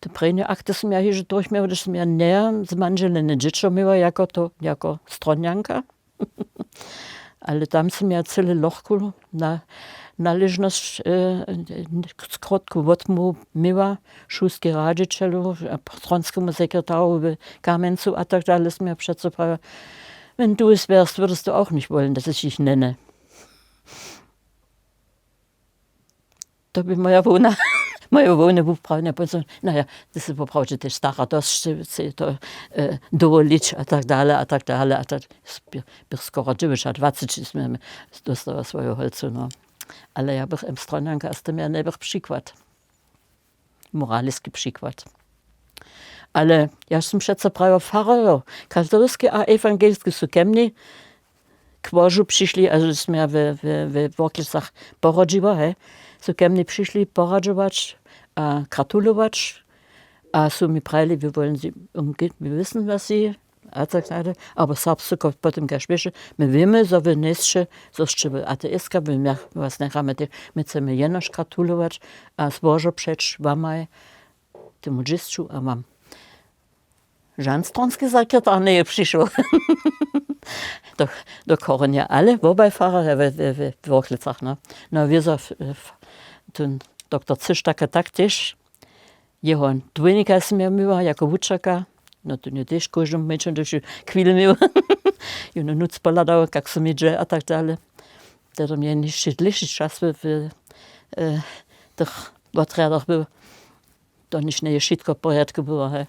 Te prejne akty som ja hiže durchmiał, że som ja nie z manželene dziecko miała jako stronjanka. Ale tam som ja cele lohku na należność skrotku wotmu miała, szóstki radzicielu, stronskiemu sekretarowi Kamencu a tak dalej som ja přece prawa, wenn du es wärst, würdest du auch nicht wollen, dass ich dich nenne. To by moja wona. Moje wone wpravne povedal, naja, da se popravče te stara dost, se to dovolič a tak dalej, a tak dalej, a tak bych skoro 20 jsme dostala svoju holcu, no. Ale ja bych stronjanka, a ste mě nebych příklad. Moralický příklad. Ale ja som přece právě farer, katolský a evangelický sú ke mne k Božu přišli, a že jsme ve Worklicach porodživa, he, sú ke mne přišli poradžovač a gratulovač, a sú mi prajli, wir wollen sie umgehen, wir wissen, was sie, a tak dalej, aber Serbsko potem gešpeše, my wiemy, so wy nesče, so šče ateiska, my was necháme, my chceme jenož gratulovač, a z Božo přeč vamaj, temu džistču, a mam. Žan stronský sekretár nie přišel. do Korenja, ale wobei Fahrer w Worklicach, no. No wir so ten Dr. Cisztaka taktisch, jeho dvojnika som ja miła, jako vučaka, no to nie też koždom mečem, to się chwilę miła. I no nuc poladał, jak som idzie, a tak dalej. To mnie nie szydliszy czas w tych potredach był. To nicht nie wszystko w porządku było, he.